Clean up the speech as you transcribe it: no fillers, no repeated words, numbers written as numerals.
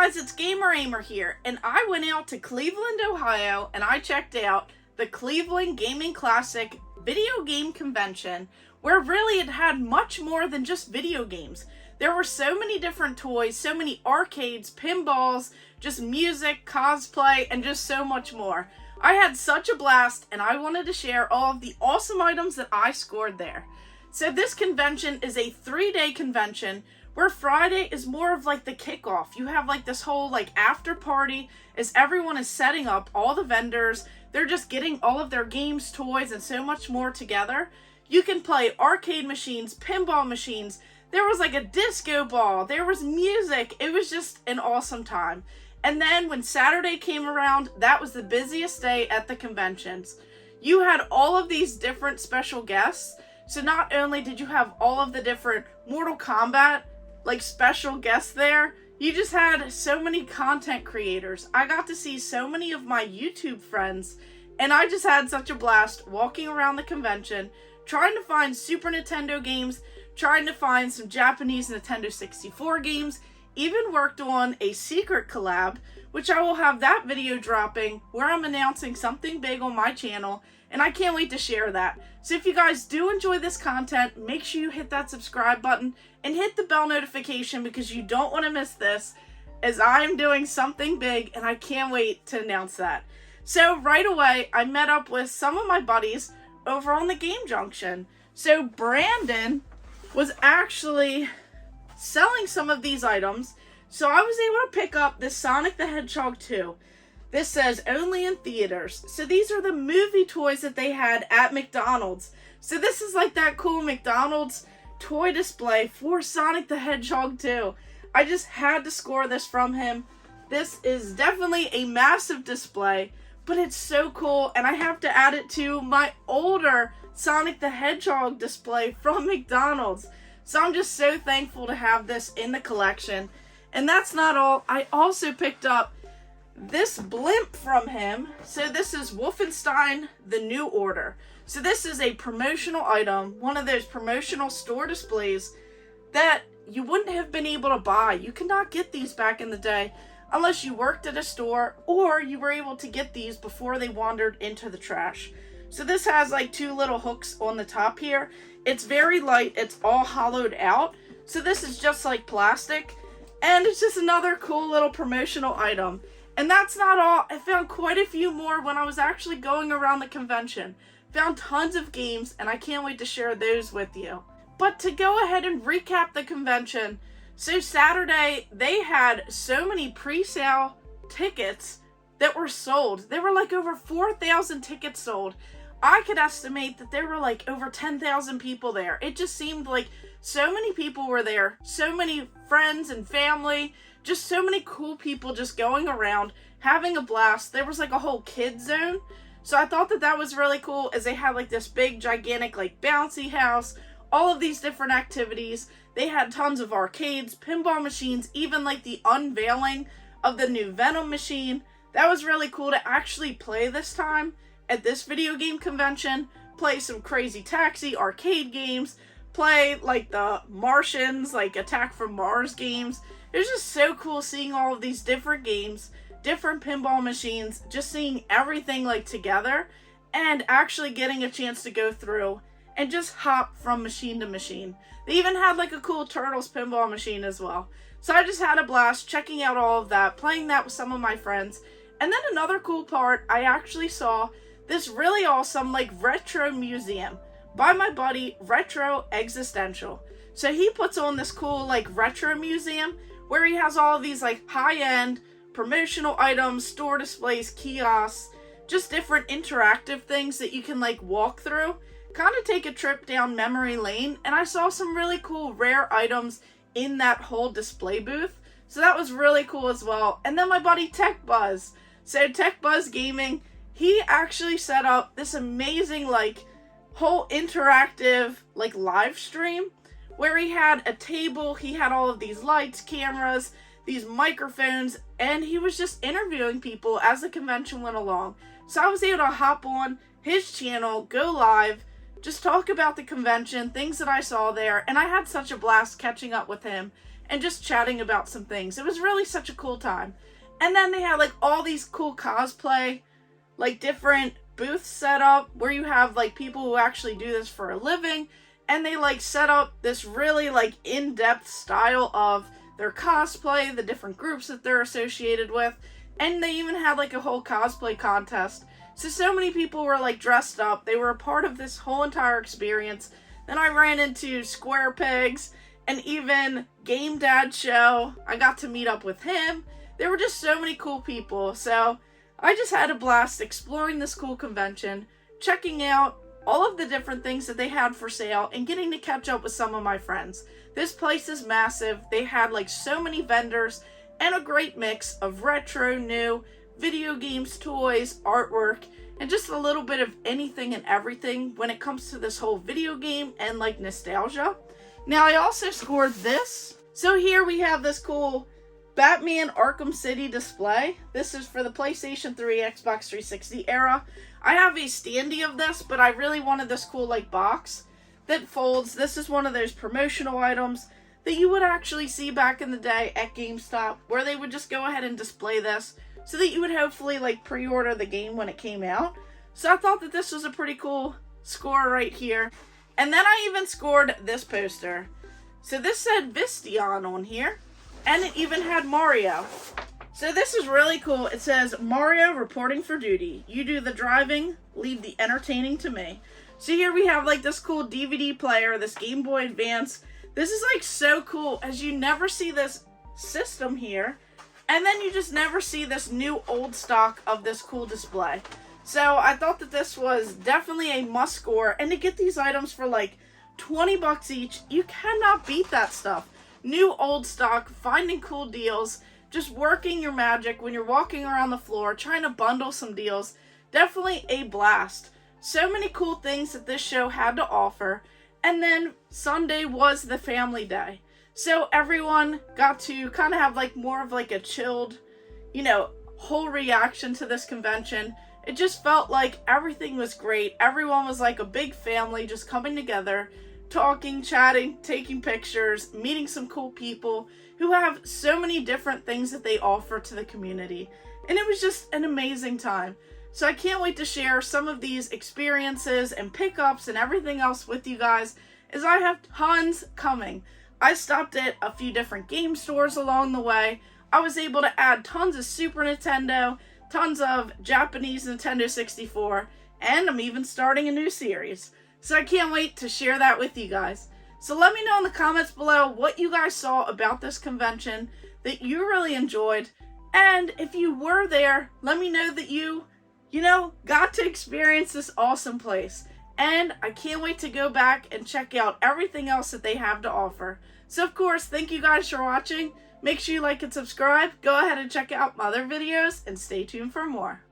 guys, it's Gamer Ahmer here, and I went out to Cleveland, Ohio, and I checked out the Cleveland Gaming Classic video game convention, where really it had much more than just video games. There were so many different toys, so many arcades, pinballs, just music, cosplay, and just so much more. I had such a blast, and I wanted to share all of the awesome items that I scored there. So this convention is a 3-day convention where Friday is more of like the kickoff. You have like this whole like after party as everyone is setting up, all the vendors, they're just getting all of their games, toys, and so much more together. You can play arcade machines, pinball machines, there was like a disco ball, there was music, it was just an awesome time. And then when Saturday came around, that was the busiest day at the conventions. You had all of these different special guests, so not only did you have all of the different Mortal Kombat like special guests there, you just had so many content creators. I got to see so many of my YouTube friends, and I just had such a blast walking around the convention, trying to find Super Nintendo games, trying to find some Japanese Nintendo 64 games, even worked on a secret collab, which I will have that video dropping where I'm announcing something big on my channel, and I can't wait to share that. So if you guys do enjoy this content, make sure you hit that subscribe button and hit the bell notification because you don't want to miss this, as I'm doing something big and I can't wait to announce that. So right away, I met up with some of my buddies over on the Game Junction. So Brandon was actually selling some of these items, so I was able to pick up this Sonic the Hedgehog 2. This says only in theaters. So these are the movie toys that they had at McDonald's. So this is like that cool McDonald's toy display for Sonic the Hedgehog 2. I just had to score this from him. This is definitely a massive display, but it's so cool, and I have to add it to my older Sonic the Hedgehog display from McDonald's. So I'm just so thankful to have this in the collection. And that's not all. I also picked up this blimp from him. So this is Wolfenstein The New Order. So this is a promotional item, one of those promotional store displays that you wouldn't have been able to buy. You could not get these back in the day unless you worked at a store or you were able to get these before they wandered into the trash. So this has like 2 little hooks on the top here. It's very light, it's all hollowed out. So this is just like plastic, and it's just another cool little promotional item. And that's not all. I found quite a few more when I was actually going around the convention. Found tons of games, and I can't wait to share those with you. But to go ahead and recap the convention, so Saturday, they had so many pre-sale tickets that were sold. There were like over 4,000 tickets sold. I could estimate that there were like over 10,000 people there. It just seemed like so many people were there. So many friends and family. Just so many cool people just going around, having a blast. There was like a whole kids zone. So I thought that that was really cool, as they had like this big, gigantic, like bouncy house. All of these different activities. They had tons of arcades, pinball machines, even like the unveiling of the new Venom machine. That was really cool to actually play this time at this video game convention. Play some Crazy Taxi arcade games. Play like the Martians, like Attack from Mars games. It was just so cool seeing all of these different games, different pinball machines, just seeing everything like together and actually getting a chance to go through and just hop from machine to machine. They even had like a cool Turtles pinball machine as well. So I just had a blast checking out all of that, playing that with some of my friends. And then another cool part, I actually saw this really awesome like retro museum by my buddy Retro Existential. So he puts on this cool like retro museum where he has all of these like high-end promotional items, store displays, kiosks, just different interactive things that you can like walk through, kind of take a trip down memory lane. And I saw some really cool rare items in that whole display booth. So that was really cool as well. And then my buddy Tech Buzz. So Tech Buzz Gaming, he actually set up this amazing like whole interactive like live stream where he had a table, he had all of these lights, cameras, these microphones, and he was just interviewing people as the convention went along. So I was able to hop on his channel, go live, just talk about the convention, things that I saw there, and I had such a blast catching up with him and just chatting about some things. It was really such a cool time. And then they had like all these cool cosplay, like different booths set up where you have like people who actually do this for a living, and they like set up this really like in-depth style of their cosplay, the different groups that they're associated with, and they even had like a whole cosplay contest. So many people were like dressed up. They were a part of this whole entire experience. Then I ran into Square Pigs and even Game Dad Show. I got to meet up with him. There were just so many cool people. So I just had a blast exploring this cool convention, checking out all of the different things that they had for sale, and getting to catch up with some of my friends. This place is massive. They had like so many vendors and a great mix of retro, new, video games, toys, artwork, and just a little bit of anything and everything when it comes to this whole video game and like nostalgia. Now I also scored this. So here we have this cool Batman Arkham City display. This is for the PlayStation 3, Xbox 360 era. I have a standee of this, but I really wanted this cool like box that folds. This is one of those promotional items that you would actually see back in the day at GameStop, where they would just go ahead and display this so that you would hopefully like pre-order the game when it came out. So I thought that this was a pretty cool score right here. And then I even scored this poster. So this said Vistion on here, and it even had Mario. So this is really cool. It says, Mario reporting for duty. You do the driving, leave the entertaining to me. So here we have like this cool DVD player, this Game Boy Advance. This is like so cool, as you never see this system here. And then you just never see this new old stock of this cool display. So I thought that this was definitely a must score. And to get these items for like 20 bucks each, you cannot beat that stuff. New old stock, finding cool deals, just working your magic when you're walking around the floor, trying to bundle some deals. Definitely a blast. So many cool things that this show had to offer. And then Sunday was the family day. So everyone got to kind of have like more of like a chilled, whole reaction to this convention. It just felt like everything was great. Everyone was like a big family just coming together, talking, chatting, taking pictures, meeting some cool people who have so many different things that they offer to the community. And it was just an amazing time. So I can't wait to share some of these experiences and pickups and everything else with you guys, as I have tons coming. I stopped at a few different game stores along the way. I was able to add tons of Super Nintendo, tons of Japanese Nintendo 64, and I'm even starting a new series. So I can't wait to share that with you guys. So let me know in the comments below what you guys saw about this convention that you really enjoyed. And if you were there, let me know that you got to experience this awesome place. And I can't wait to go back and check out everything else that they have to offer. So of course, thank you guys for watching. Make sure you like and subscribe. Go ahead and check out my other videos and stay tuned for more.